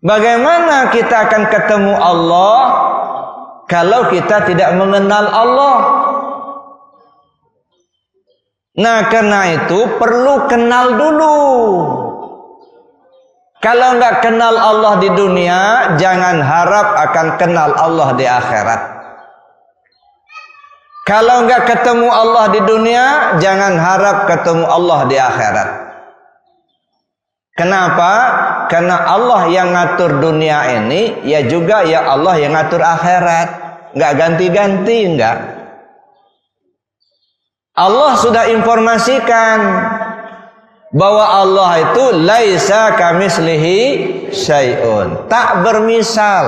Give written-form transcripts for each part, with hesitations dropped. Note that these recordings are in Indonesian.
Bagaimana kita akan ketemu Allah kalau kita tidak mengenal Allah? Nah, karena itu perlu kenal dulu. Kalau nggak kenal Allah di dunia, jangan harap akan kenal Allah di akhirat. Kalau nggak ketemu Allah di dunia, jangan harap ketemu Allah di akhirat. Kenapa? Karena Allah yang ngatur dunia ini, ya juga ya Allah yang ngatur akhirat. Nggak ganti-ganti, nggak. Allah sudah informasikan bahwa Allah itu laisa kamislihi syai'un, tak bermisal,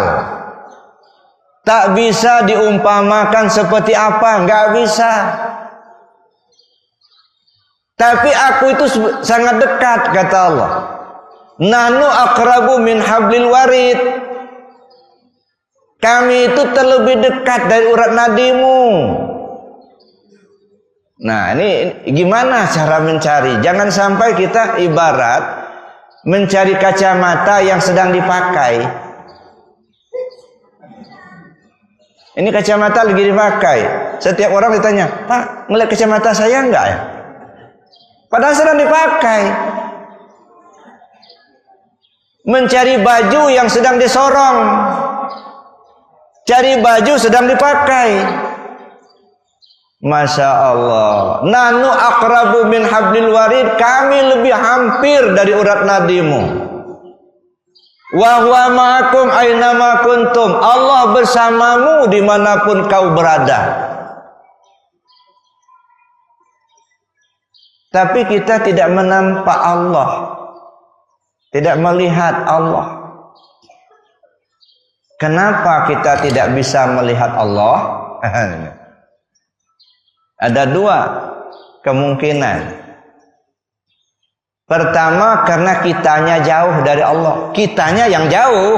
tak bisa diumpamakan seperti apa, nggak bisa. Tapi aku itu sangat dekat, kata Allah. Nahnu aqrabu min hablil warid. Kami itu terlebih dekat dari urat nadimu. Nah, ini gimana cara mencari? Jangan sampai kita ibarat mencari kacamata yang sedang dipakai. Ini kacamata lagi dipakai. Setiap orang ditanya, "Pak, ngeliat kacamata saya enggak ya?" Padahal sedang dipakai. Mencari baju yang sedang disorong. Cari baju sedang dipakai. Masya Allah. Nanu aqrabu min hablil warid. Kami lebih hampir dari urat nadimu. Wa huwa ma'akum aynama kuntum. Allah bersamamu dimanapun kau berada. Tapi kita tidak menampak Allah, tidak melihat Allah. Kenapa kita tidak bisa melihat Allah? Ada dua kemungkinan. Pertama, karena kitanya jauh dari Allah. Kitanya yang jauh.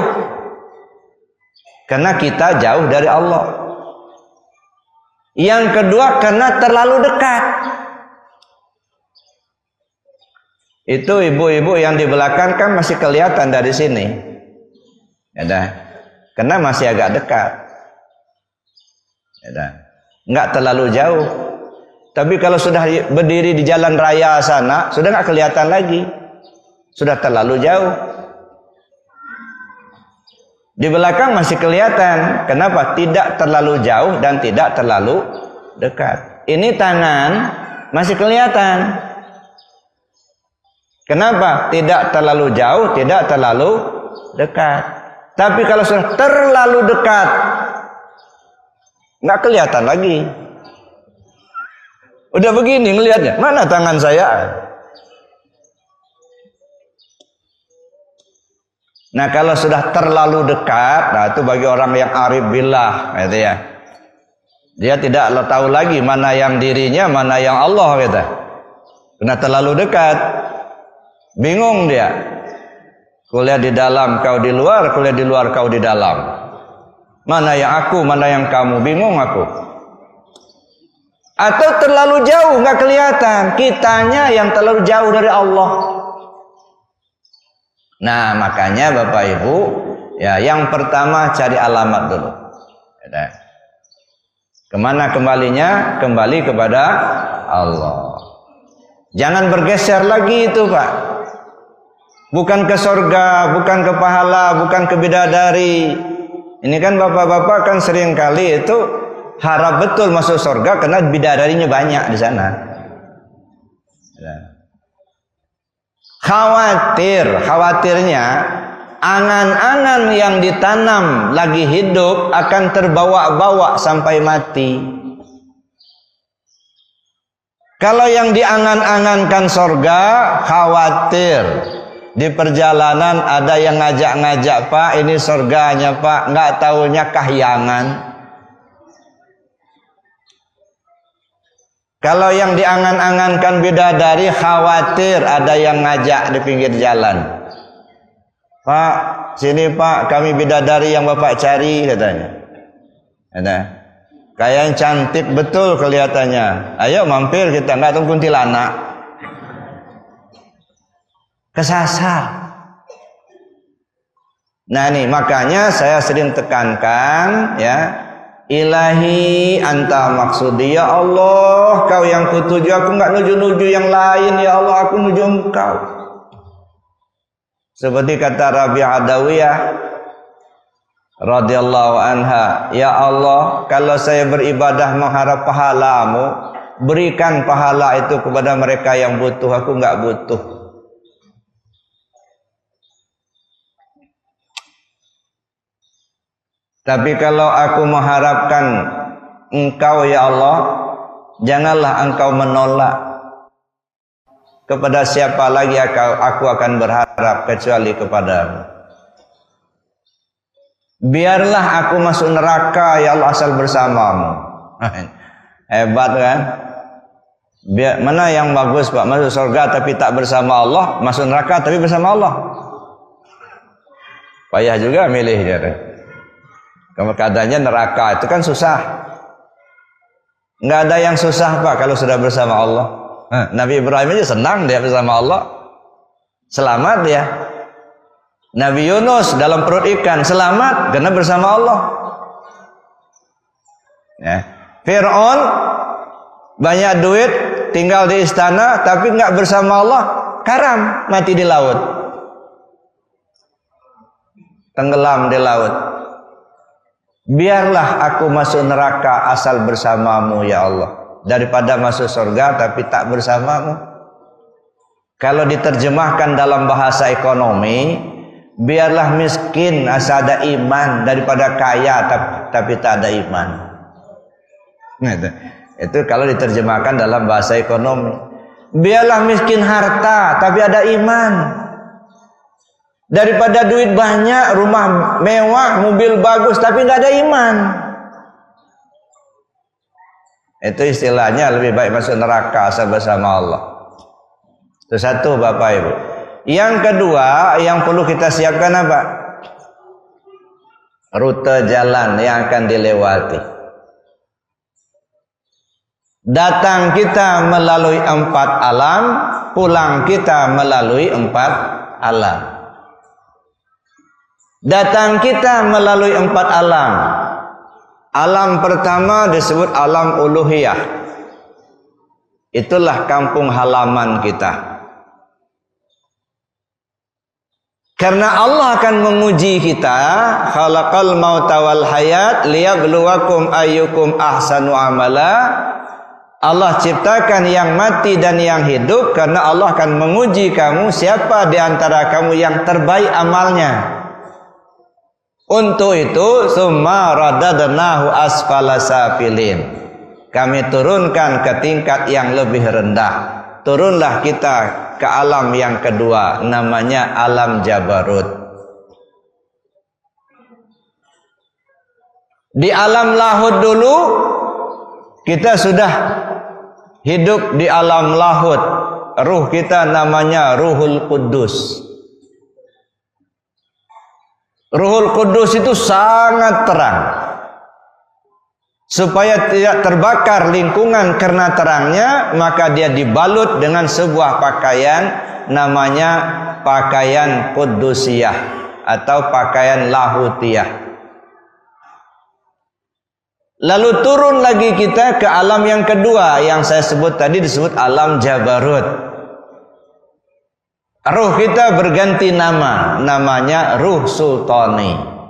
Karena kita jauh dari Allah. Yang kedua, karena terlalu dekat. Itu ibu-ibu yang di belakang kan masih kelihatan dari sini. Ya, karena masih agak dekat. Ya, nggak terlalu jauh. Tapi kalau sudah berdiri di jalan raya sana, sudah nggak kelihatan lagi. Sudah terlalu jauh. Di belakang masih kelihatan. Kenapa? Tidak terlalu jauh dan tidak terlalu dekat. Ini tangan masih kelihatan. Kenapa? Tidak terlalu jauh, tidak terlalu dekat. Tapi kalau sudah terlalu dekat, nggak kelihatan lagi. Udah begini ngelihatnya, mana tangan saya? Nah, kalau sudah terlalu dekat, nah itu bagi orang yang arif billah, gitu ya. Dia tidak tahu lagi mana yang dirinya, mana yang Allah, gitu. Karena terlalu dekat, bingung dia. Kuliah di dalam, kau di luar, kuliah di luar, kau di dalam. Mana yang aku, mana yang kamu, bingung aku. Atau terlalu jauh nggak kelihatan, kitanya yang terlalu jauh dari Allah. Nah, makanya Bapak Ibu, ya yang pertama cari alamat dulu. Kemana kembalinya? Kembali kepada Allah. Jangan bergeser lagi itu, Pak. Bukan ke surga, bukan ke pahala, bukan ke bidadari. Ini kan bapak-bapak kan sering kali itu harap betul masuk surga karena bidadarinya banyak di sana. Khawatirnya angan-angan yang ditanam lagi hidup akan terbawa-bawa sampai mati. Kalau yang diangan-angankan surga, khawatir di perjalanan ada yang ngajak-ngajak, Pak, ini surganya Pak, nggak taunya kahyangan. Kalau yang diangan-angankan bidadari, khawatir ada yang ngajak di pinggir jalan. Pak, sini Pak, kami bidadari yang Bapak cari, katanya. Kayak yang cantik betul kelihatannya. Ayo mampir kita, nggak tahu kuntilanak. Kesasar. Nah nih makanya saya sering tekankan ya, ilahi anta maksudi, ya Allah kau yang kutuju, aku nggak nuju-nuju yang lain, ya Allah aku nuju engkau. Seperti kata Rabi Adawiyah radhiyallahu anha, ya Allah kalau saya beribadah mengharap pahalamu, berikan pahala itu kepada mereka yang butuh, aku nggak butuh. Tapi kalau aku mengharapkan engkau ya Allah, janganlah engkau menolak. Kepada siapa lagi aku akan berharap kecuali kepadamu. Biarlah aku masuk neraka ya Allah asal bersamamu. Hebat kan? Mana yang bagus Pak? Masuk surga tapi tak bersama Allah, masuk neraka tapi bersama Allah. Payah juga milihnya. Keadaannya neraka itu kan susah. Nggak ada yang susah Pak kalau sudah bersama Allah. Nabi Ibrahim aja senang dia bersama Allah, selamat dia. Nabi Yunus dalam perut ikan selamat karena bersama Allah. Ya. Fir'aun banyak duit, tinggal di istana tapi nggak bersama Allah, karam, mati di laut, tenggelam di laut. Biarlah aku masuk neraka asal bersamamu ya Allah, daripada masuk surga tapi tak bersamamu. Kalau diterjemahkan dalam bahasa ekonomi, biarlah miskin asal ada iman daripada kaya tapi tak ada iman. Itu kalau diterjemahkan dalam bahasa ekonomi. Biarlah miskin harta tapi ada iman, daripada duit banyak, rumah mewah, mobil bagus tapi nggak ada iman. Itu istilahnya lebih baik masuk neraka asal bersama Allah. Itu satu Bapak Ibu. Yang kedua yang perlu kita siapkan apa? Rute jalan yang akan dilewati. Datang kita melalui 4 alam, pulang kita melalui 4 alam. Datang kita melalui 4 alam. Alam pertama disebut alam uluhiyah. Itulah kampung halaman kita. Karena Allah akan menguji kita, khalaqal mauta wal hayat liyabluwakum ayyukum ahsanu amala. Allah ciptakan yang mati dan yang hidup karena Allah akan menguji kamu siapa di antara kamu yang terbaik amalnya. Untuk itu summa radadnahu asfala safilin. Kami turunkan ke tingkat yang lebih rendah. Turunlah kita ke alam yang kedua, namanya alam Jabarut. Di alam Lahud dulu kita sudah hidup di alam Lahud. Ruh kita namanya Ruhul Kudus. Ruhul Kudus itu sangat terang. Supaya tidak terbakar lingkungan karena terangnya, maka dia dibalut dengan sebuah pakaian namanya pakaian Kudusiyah atau pakaian Lahutiyah. Lalu turun lagi kita ke alam yang kedua yang saya sebut tadi, disebut alam Jabarut. Ruh kita berganti nama, namanya Ruh Sultani.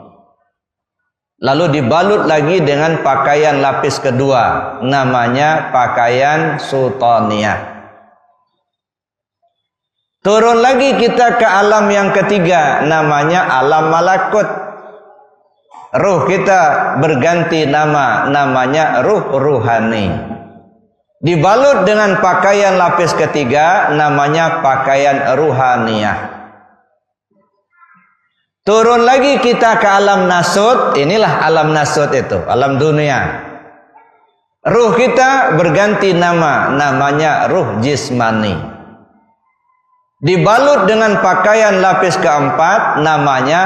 Lalu dibalut lagi dengan pakaian lapis kedua, namanya pakaian Sultaniyah. Turun lagi kita ke alam yang ketiga, namanya alam Malakut. Ruh kita berganti nama, namanya Ruh Ruhani. Dibalut dengan pakaian lapis ketiga, namanya pakaian Ruhaniyah. Turun lagi kita ke alam Nasut. Inilah alam Nasut itu, alam dunia. Ruh kita berganti nama, namanya Ruh Jismani. Dibalut dengan pakaian lapis keempat, namanya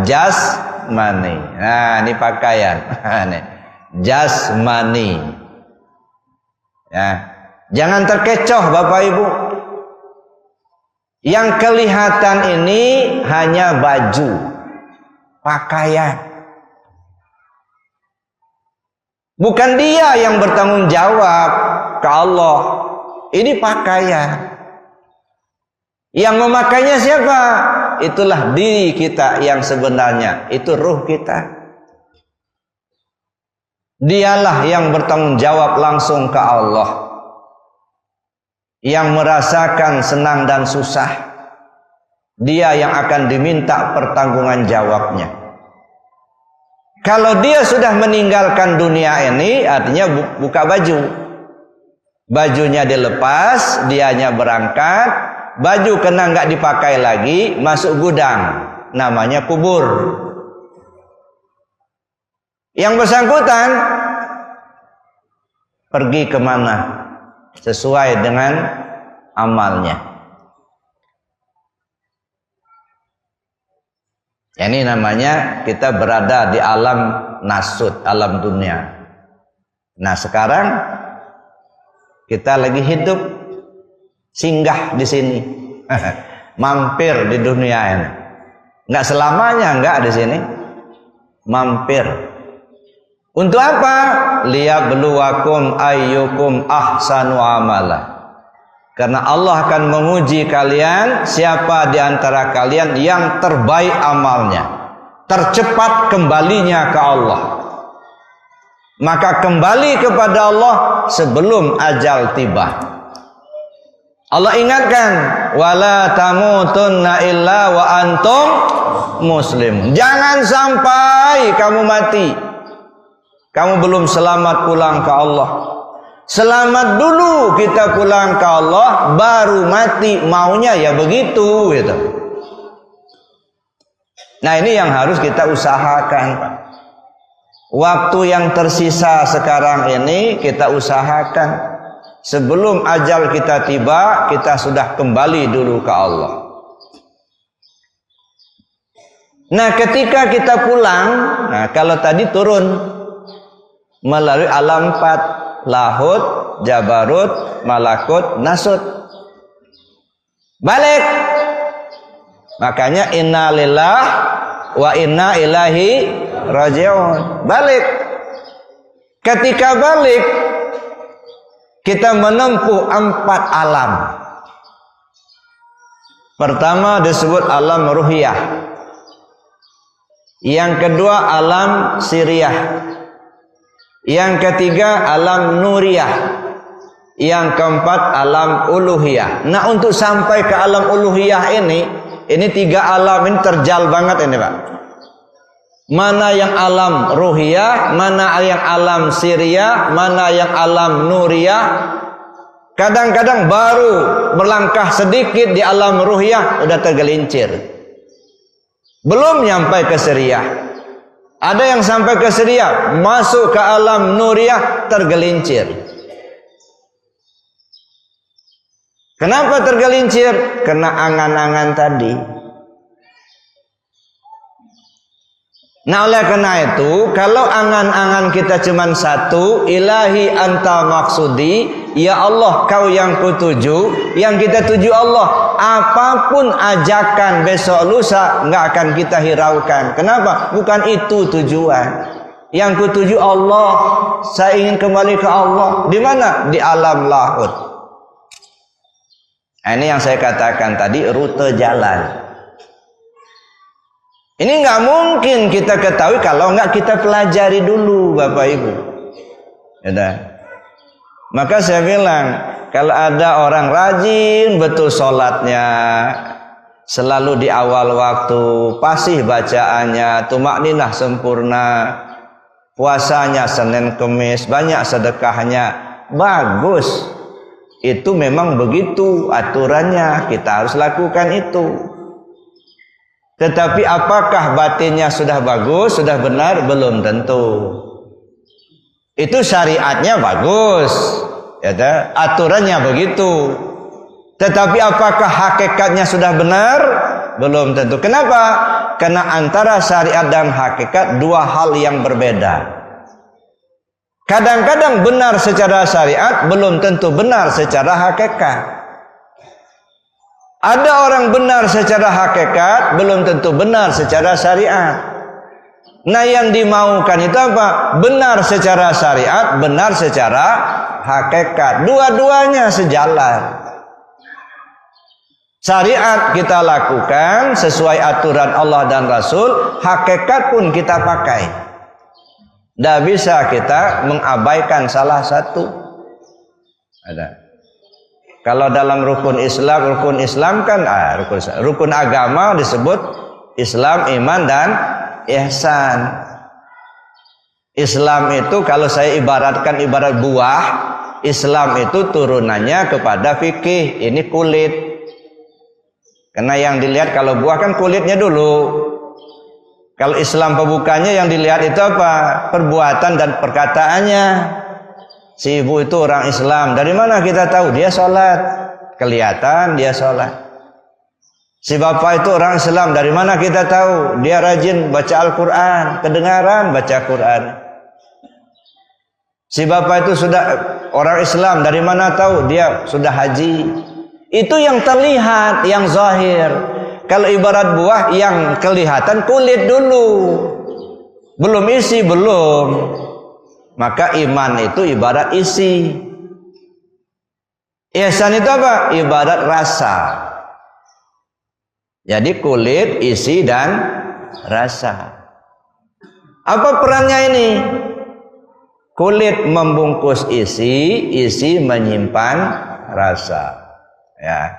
Jasmani. Nah, ini pakaian. Jasmani. Ya. Jangan terkecoh Bapak Ibu. Yang kelihatan ini hanya baju. pakaian. Bukan dia yang bertanggung jawab ke Allah. Ini pakaian. Yang memakainya siapa? Itulah diri kita yang sebenarnya. Itu ruh kita. Dialah yang bertanggung jawab langsung ke Allah, yang merasakan senang dan susah. Dia yang akan diminta pertanggungan jawabnya. Kalau dia sudah meninggalkan dunia ini, artinya buka baju. Bajunya dilepas, dianya berangkat, baju kena nggak dipakai lagi, masuk gudang, namanya kubur. Yang bersangkutan pergi kemana sesuai dengan amalnya. Ini namanya kita berada di alam nasut, alam dunia. Nah sekarang kita lagi hidup, singgah di sini, mampir di dunia ini. Nggak selamanya, nggak di sini, mampir. Untuk apa? Liyabluwakum ayyukum ahsanu amala. Karena Allah akan menguji kalian, siapa di antara kalian yang terbaik amalnya, tercepat kembalinya ke Allah. Maka kembali kepada Allah sebelum ajal tiba. Allah ingatkan, wala tamutunna illa wa antum muslim. Jangan sampai kamu mati, kamu belum selamat pulang ke Allah. Selamat dulu kita pulang ke Allah, baru mati. Maunya ya begitu gitu. Nah ini yang harus kita usahakan, Pak. Waktu yang tersisa sekarang ini kita usahakan. Sebelum ajal kita tiba, kita sudah kembali dulu ke Allah. Nah ketika kita pulang, nah kalau tadi turun melalui alam 4, Lahut, Jabarut, Malakut, Nasut. Balik. Makanya inna lillah wa inna ilaihi raji'un. Balik. Ketika balik, kita menempuh 4 alam. Pertama disebut alam ruhiyah. Yang kedua alam siriyah. Yang ketiga alam nuriyah. Yang keempat alam uluhiyah. Nah untuk sampai ke alam uluhiyah ini 3 alam ini terjal banget ini Pak. Mana yang alam ruhiyah, mana yang alam siriyah, mana yang alam nuriyah. Kadang-kadang baru melangkah sedikit di alam ruhiyah udah tergelincir, belum nyampe ke siriyah. Ada yang sampai ke siriyah, masuk ke alam nuriyah, tergelincir. Kenapa tergelincir? Kena angan-angan tadi. Nah oleh karena itu, kalau angan-angan kita cuma satu, ilahi anta maksudi, ya Allah kau yang kutuju, yang kita tuju Allah. Apapun ajakan besok lusa nggak akan kita hiraukan. Kenapa? Bukan itu tujuan. Yang kutuju Allah, saya ingin kembali ke Allah. Di mana? Di alam lahut. Ini yang saya katakan tadi, rute jalan. Ini nggak mungkin kita ketahui kalau nggak kita pelajari dulu, Bapak Ibu. Ya, maka saya bilang, kalau ada orang rajin betul sholatnya, selalu di awal waktu, fasih bacaannya, tumakninah sempurna, puasanya Senin Kemis, banyak sedekahnya, bagus. Itu memang begitu aturannya, kita harus lakukan itu. Tetapi apakah batinnya sudah bagus, sudah benar? Belum tentu. Itu syariatnya bagus, ya, aturannya begitu. Tetapi apakah hakikatnya sudah benar? Belum tentu. Kenapa? Karena antara syariat dan hakikat 2 hal yang berbeda. Kadang-kadang benar secara syariat, belum tentu benar secara hakikat. Ada orang benar secara hakikat, belum tentu benar secara syariat. Nah, yang dimaukan itu apa? Benar secara syariat, benar secara hakikat. Dua-duanya sejalan. Syariat kita lakukan sesuai aturan Allah dan Rasul, hakikat pun kita pakai. Tidak bisa kita mengabaikan salah satu. Ada. Kalau dalam rukun Islam kan rukun agama disebut Islam, iman dan ihsan. Islam itu kalau saya ibaratkan ibarat buah, Islam itu turunannya kepada fikih, ini kulit. Karena yang dilihat kalau buah kan kulitnya dulu. Kalau Islam pembukanya yang dilihat itu apa? Perbuatan dan perkataannya. Si ibu itu orang Islam. Dari mana kita tahu? Dia sholat. Kelihatan dia sholat. Si bapak itu orang Islam. Dari mana kita tahu? Dia rajin baca Al-Quran. Kedengaran baca Quran. Si bapak itu sudah orang Islam. Dari mana tahu? Dia sudah haji. Itu yang terlihat, yang zahir. Kalau ibarat buah, yang kelihatan kulit dulu. Belum isi, belum. Maka iman itu ibarat isi. Ihsan itu apa? Ibarat rasa. Jadi kulit, isi, dan rasa. Apa perannya ini? Kulit membungkus isi, isi menyimpan rasa. Ya,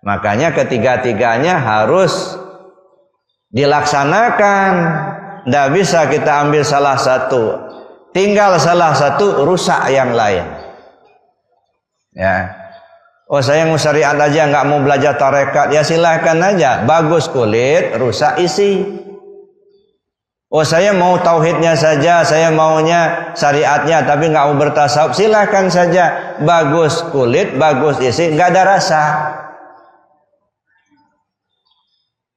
makanya ketiga-tiganya harus dilaksanakan. Tidak bisa kita ambil salah satu, tinggal salah satu rusak yang lain. Ya, oh saya mau syariat aja, nggak mau belajar tarekat, ya silahkan aja. Bagus kulit, rusak isi. Oh saya mau tauhidnya saja, saya maunya syariatnya, tapi nggak mau bertasawuf, silahkan saja. Bagus kulit, bagus isi, nggak ada rasa.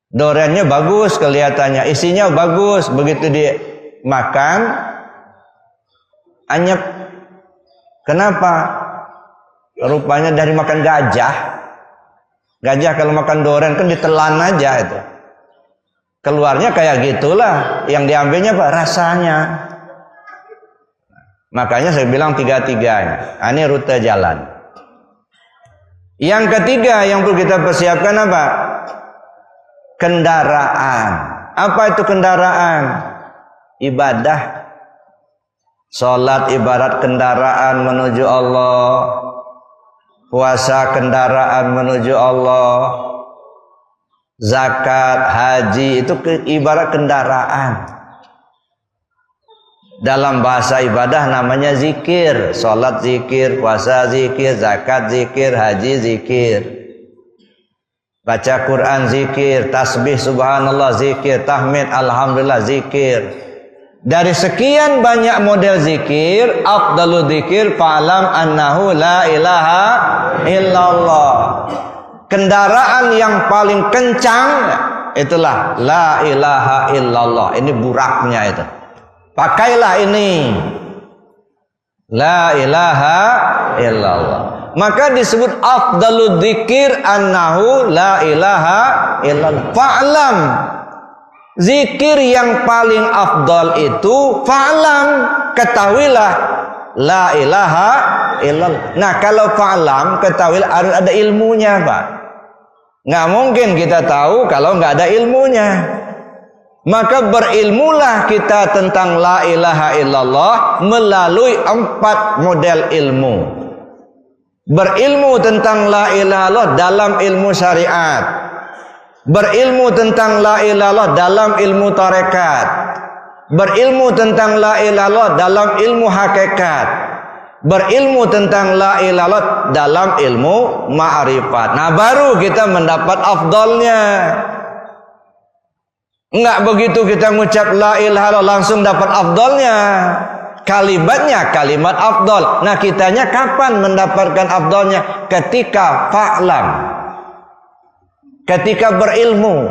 Dorennya bagus kelihatannya, isinya bagus, begitu dimakan anyep. Kenapa? Rupanya dari makan gajah. Gajah kalau makan doren kan ditelan aja itu. Keluarnya kayak gitulah, yang diambilnya apa? Rasanya. Makanya saya bilang tiga-tiganya. Ini rute jalan. Yang ketiga yang perlu kita persiapkan apa? Kendaraan. Apa itu kendaraan? Ibadah. Salat ibarat kendaraan menuju Allah. Puasa kendaraan menuju Allah. Zakat, haji itu ibarat kendaraan. Dalam bahasa ibadah namanya zikir. Salat zikir, puasa zikir, zakat zikir, haji zikir. Baca Quran zikir, tasbih subhanallah zikir, tahmid alhamdulillah zikir. Dari sekian banyak model zikir, afdalu zikir fa'lam annahu la ilaha illallah. Kendaraan yang paling kencang itulah la ilaha illallah. Ini buraknya itu. Pakailah ini. La ilaha illallah. Maka disebut afdalu dzikir annahu la ilaha illallah. Fa'lam. Zikir yang paling afdal itu fa'lam, ketahuilah la ilaha illallah. Nah, kalau fa'lam ketahuilah harus ada ilmunya, Pak. Nggak mungkin kita tahu kalau nggak ada ilmunya. Maka berilmulah kita tentang la ilaha illallah melalui 4 model ilmu. Berilmu tentang la ilaha illallah dalam ilmu syariat. Berilmu tentang la ilaha illallah dalam ilmu tarekat. Berilmu tentang la ilaha illallah dalam ilmu hakikat. Berilmu tentang la ilaha illallah dalam ilmu ma'rifat. Nah, baru kita mendapat afdalnya. Enggak begitu kita mengucap la ilaha illallah langsung dapat afdalnya. Kalimatnya kalimat afdal. Nah, kitanya kapan mendapatkan afdalnya? Ketika fa'lam. Ketika berilmu.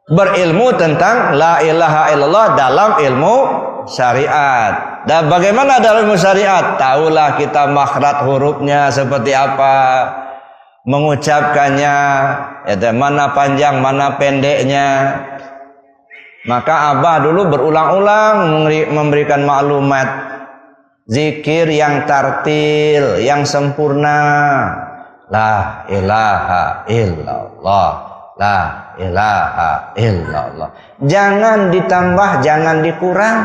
Berilmu tentang la ilaha illallah dalam ilmu syariat. Dan bagaimana dalam ilmu syariat? Tahulah kita makhraj hurufnya seperti apa, mengucapkannya, ya, mana panjang, mana pendeknya. Maka Abah dulu berulang-ulang memberikan maklumat zikir yang tartil, yang sempurna. La ilaha illallah, la ilaha illallah. Jangan ditambah, jangan dikurang.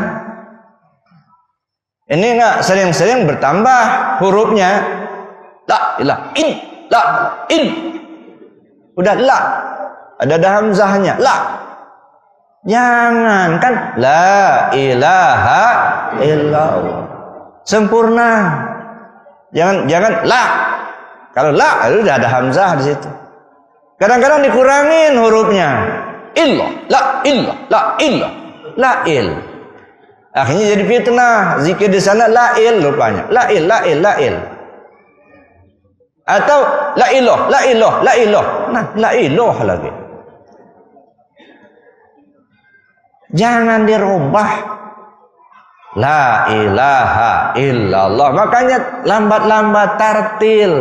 Ini enggak sering-sering bertambah hurufnya. La ilaha in. Udah la. Ada hamzahnya. La. Jangan kan la ilaha illallah. Sempurna. Jangan la. Kalau la itu udah ada hamzah di situ. Kadang-kadang dikurangin hurufnya. Illah, la illah, la illah, la il. Akhirnya jadi fitnah. Zikir di sana la il rupanya. La il. Atau la ilah. Nah, la ilah lagi. Jangan dirubah. La ilaha illallah. Makanya lambat-lambat tartil.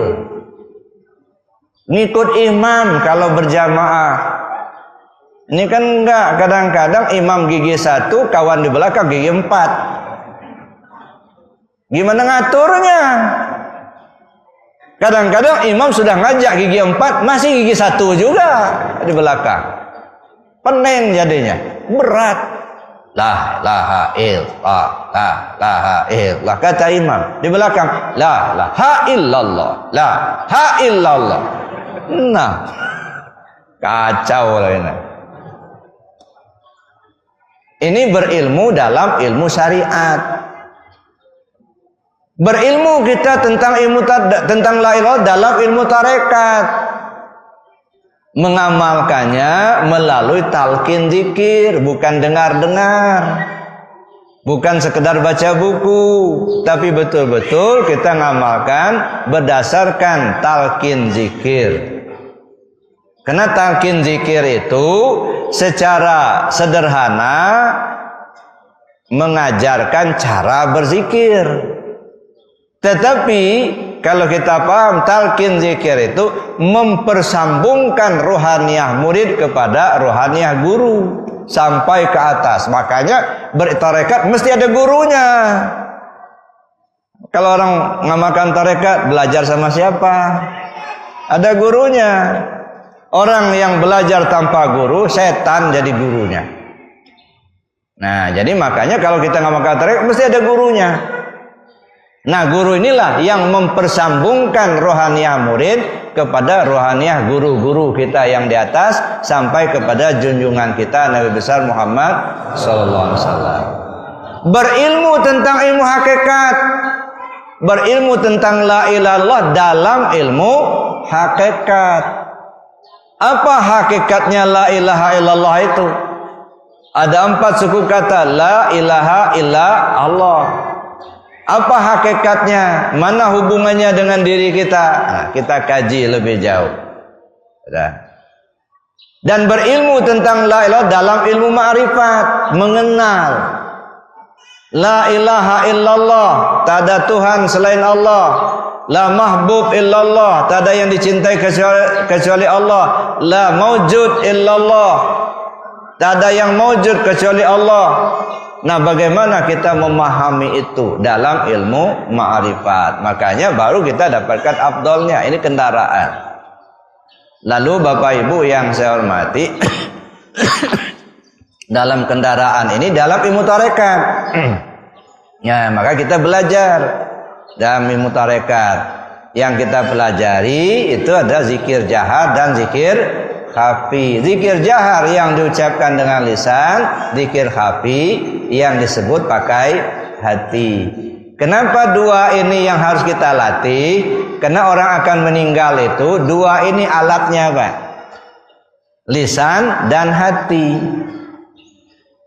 Ngikut imam kalau berjamaah. Ini kan enggak, kadang-kadang imam gigi 1, kawan di belakang gigi 4. Gimana ngaturnya? Kadang-kadang imam sudah ngajak gigi 4, masih gigi 1 juga di belakang. Pening jadinya, berat. La ilaha illallah, la ilaha illallah, kata imam di belakang. La ilaha illallah, la ilaha illallah. Nah, kacau lah ini. Ini berilmu dalam ilmu syariat. Berilmu kita tentang la ilaha dalam ilmu tarekat. Mengamalkannya melalui talqin zikir, bukan dengar-dengar. Bukan sekedar baca buku, tapi betul-betul kita ngamalkan berdasarkan talqin zikir. Karena talqin zikir itu secara sederhana mengajarkan cara berzikir. Tetapi kalau kita paham talqin zikir itu mempersambungkan rohaniah murid kepada rohaniah guru sampai ke atas. Makanya bertarekat mesti ada gurunya. Kalau orang ngamalkan tarekat belajar sama siapa? Ada gurunya. Orang yang belajar tanpa guru, setan jadi gurunya. Nah, jadi makanya kalau kita ngamalkan tarekat mesti ada gurunya. Nah, guru inilah yang mempersambungkan rohaniah murid kepada rohaniah guru-guru kita yang di atas sampai kepada junjungan kita Nabi besar Muhammad sallallahu alaihi wasallam. Berilmu tentang ilmu hakikat, berilmu tentang la ilaha illallah dalam ilmu hakikat. Apa hakikatnya la ilaha illallah itu? Ada 4 suku kata la ilaha illa Allah. Apa hakikatnya? Mana hubungannya dengan diri kita? Nah, kita kaji lebih jauh. Dan berilmu tentang la ilaha dalam ilmu ma'rifat, mengenal. La ilaha illallah, tak ada Tuhan selain Allah. La mahbub illallah, tak ada yang dicintai kecuali Allah. La maujud illallah, tak ada yang maujud kecuali Allah. Nah, bagaimana kita memahami itu dalam ilmu ma'rifat? Makanya baru kita dapatkan afdolnya. Ini kendaraan. Lalu Bapak Ibu yang saya hormati, dalam kendaraan ini dalam ilmu tarekat. Ya, maka kita belajar dalam ilmu tarekat. Yang kita pelajari itu ada zikir jahar dan zikir khafi. Zikir jahar yang diucapkan dengan lisan, zikir khafi yang disebut pakai hati. Kenapa dua ini yang harus kita latih? Karena orang akan meninggal itu dua ini alatnya, Pak. Lisan dan hati.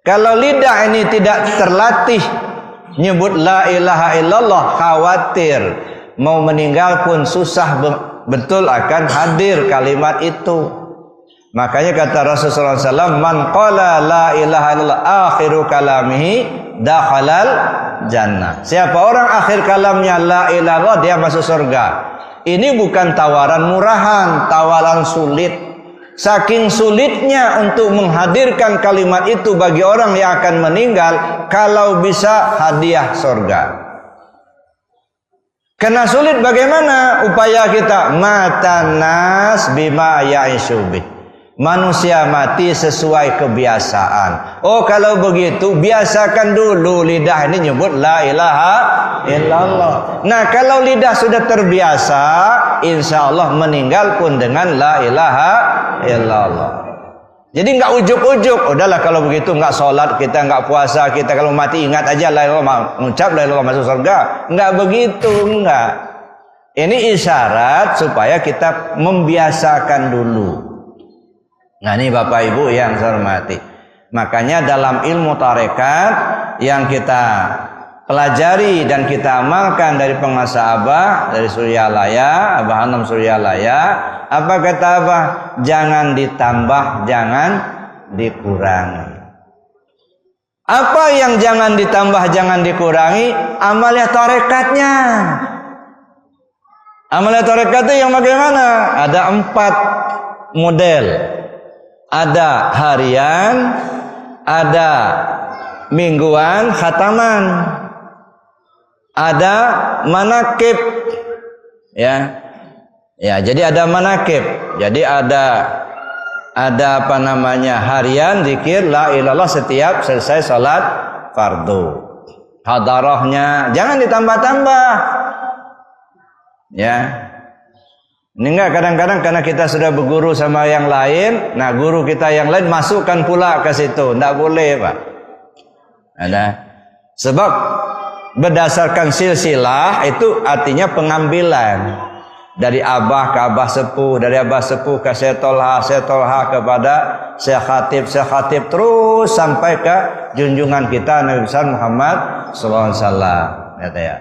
Kalau lidah ini tidak terlatih nyebut la ilaha illallah, khawatir mau meninggal pun susah betul akan hadir kalimat itu. Makanya kata Rasulullah SAW, man qala la ilaha illallah akhiru kalamihi dakhalal jannah. Siapa orang akhir kalamnya la ilaha illallah, dia masuk surga. Ini bukan tawaran murahan, tawaran sulit. Saking sulitnya untuk menghadirkan kalimat itu bagi orang yang akan meninggal, kalau bisa hadiah surga. Karena sulit, bagaimana upaya kita? Matan nas bima ya'isubih. Manusia mati sesuai kebiasaan. Oh, kalau begitu biasakan dulu lidah ini nyebut la ilaha illallah. Nah, kalau lidah sudah terbiasa, insya Allah meninggal pun dengan la ilaha illallah. Jadi nggak ujuk-ujuk. Udahlah kalau begitu nggak sholat kita, nggak puasa kita, kalau mati ingat aja la ilaha, mengucap la ilaha masuk surga. Nggak begitu, nggak. Ini isyarat supaya kita membiasakan dulu. Nah, ini Bapak Ibu yang saya hormati. Makanya dalam ilmu tarekat yang kita pelajari dan kita amalkan dari penguasa Abah, dari Suryalaya, Abah Hanum Suryalaya, apa kata Abah? Jangan ditambah, jangan dikurangi. Apa yang jangan ditambah, jangan dikurangi? Amalia tarekatnya. Amalia tarekat itu yang bagaimana? Ada 4 model. Ada harian, ada mingguan, khataman, ada manakib, ya, jadi ada manakib, jadi ada apa namanya harian zikir la ilallah setiap selesai sholat fardu. Hadarahnya jangan ditambah-tambah, ya. Ini enggak, kadang-kadang karena kita sudah berguru sama yang lain, nah guru kita yang lain masukkan pula ke situ. Enggak boleh, Pak. Ada. Sebab berdasarkan silsilah itu artinya pengambilan. Dari abah ke abah sepuh, dari abah sepuh ke Syekh Tolha kepada Syekh Khatib terus sampai ke junjungan kita Nabi besar Muhammad sallallahu alaihi wasallam. Ya.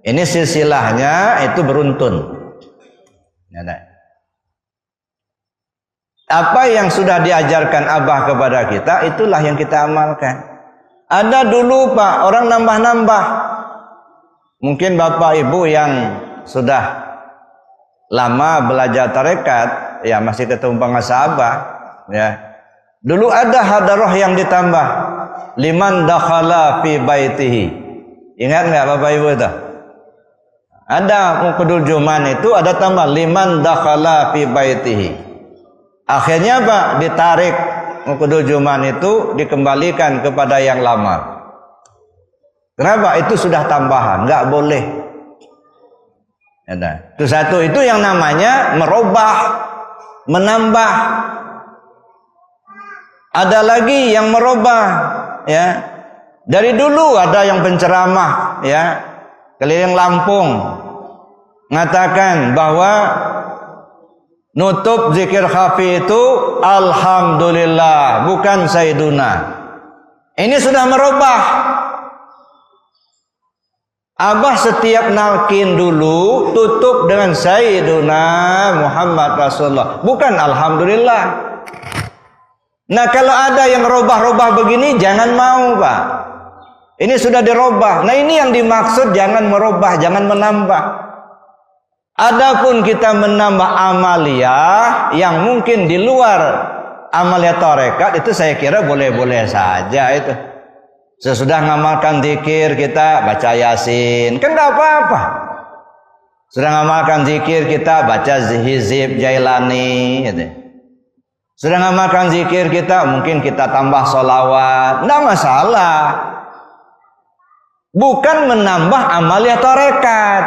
Ini silsilahnya itu beruntun. Apa yang sudah diajarkan Abah kepada kita, itulah yang kita amalkan. Ada dulu Pak, orang nambah-nambah. Mungkin Bapak Ibu yang sudah lama belajar tarekat, ya masih ketemu penguasa Abah, ya. Dulu ada hadarah yang ditambah. Liman dakhala fi baitihi. Ingat nggak Bapak Ibu itu? Ada Muqaddul Juman itu ada tambah liman dakhala fi baitihi. Akhirnya Pak ditarik Muqaddul Juman itu dikembalikan kepada yang lama. Kenapa? Itu sudah tambahan, nggak boleh. Itu satu, itu yang namanya merubah, menambah. Ada lagi yang merubah, ya. Dari dulu ada yang penceramah, ya, keliling Lampung, mengatakan bahwa nutup zikir khafi itu alhamdulillah, bukan sayyiduna. Ini sudah merubah. Abah setiap nalkin dulu tutup dengan sayyiduna Muhammad Rasulullah, bukan alhamdulillah. Nah, kalau ada yang robah-robah begini jangan mau, Pak. Ini sudah dirubah. Nah, ini yang dimaksud jangan merubah, jangan menambah. Adapun kita menambah amaliyah yang mungkin di luar amaliyah tarekat, itu saya kira boleh-boleh saja itu. Sesudah ngamalkan zikir kita baca Yasin, kan enggak apa-apa. Sudah ngamalkan zikir kita baca Hizib Jailani gitu. Sudah ngamalkan zikir kita mungkin kita tambah sholawat, enggak masalah. Bukan menambah amaliyah tarekat.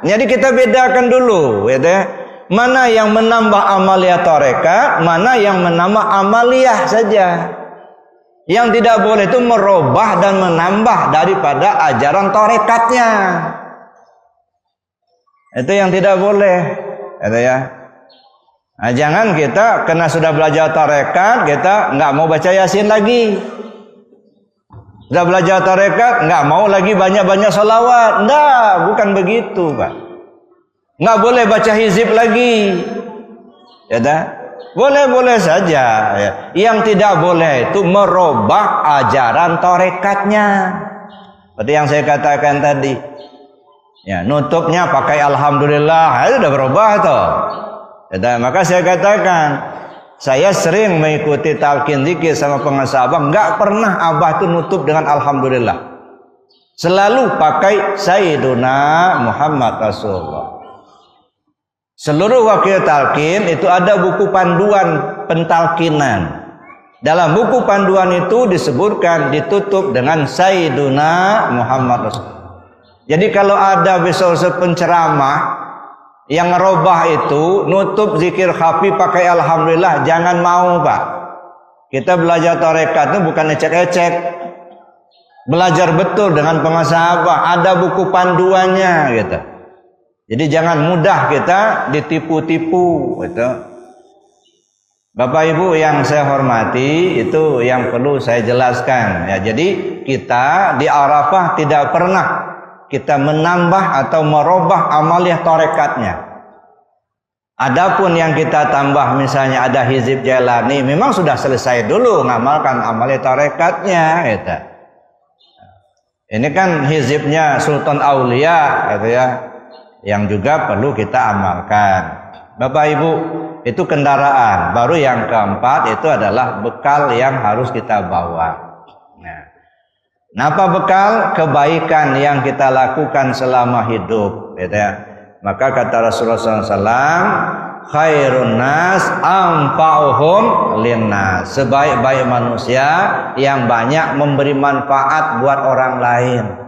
Jadi kita bedakan dulu, gitu ya. Mana yang menambah amaliyah tarekat, mana yang menambah amaliyah saja. Yang tidak boleh itu merubah dan menambah daripada ajaran tarekatnya. Itu yang tidak boleh, gitu ya. Nah, jangan kita karena sudah belajar tarekat kita nggak mau baca Yasin lagi. Sudah belajar tarekat nggak mau lagi banyak-banyak sholawat. Nggak, bukan begitu, Pak. Nggak boleh baca hizib lagi, ya dah. Boleh-boleh saja, ya. Yang tidak boleh itu merubah ajaran tarekatnya. Seperti yang saya katakan tadi. Ya, nutupnya pakai alhamdulillah, itu sudah berubah toh. Ya, maka saya katakan Saya sering mengikuti talqin zikir sama pengajian Abah, nggak pernah Abah itu nutup dengan alhamdulillah. Selalu pakai Sayyiduna Muhammad Rasulullah. Seluruh wakil talqin itu ada buku panduan pentalqinan. Dalam buku panduan itu disebutkan ditutup dengan Sayyiduna Muhammad Rasulullah. Jadi kalau ada besok penceramah yang ngerubah itu nutup zikir khafi pakai alhamdulillah, jangan mau Pak. Kita belajar tarekat itu bukan ecek-ecek. Belajar betul dengan pengasahabah, ada buku panduannya gitu. Jadi jangan mudah kita ditipu-tipu gitu. Bapak Ibu yang saya hormati, itu yang perlu saya jelaskan ya. Jadi kita di Arafah tidak pernah kita menambah atau merubah amaliyah tarekatnya. Adapun yang kita tambah misalnya ada hizib jalani, memang sudah selesai dulu ngamalkan amaliyah tarekatnya gitu. Ini kan hizibnya Sultan Aulia gitu ya, yang juga perlu kita amalkan. Bapak Ibu, itu kendaraan. Baru yang keempat itu adalah bekal yang harus kita bawa. Nah, apa bekal? Kebaikan yang kita lakukan selama hidup gitu ya. Maka kata Rasulullah SAW, khairun nas anfa'uhum linnas. Sebaik-baik manusia yang banyak memberi manfaat buat orang lain.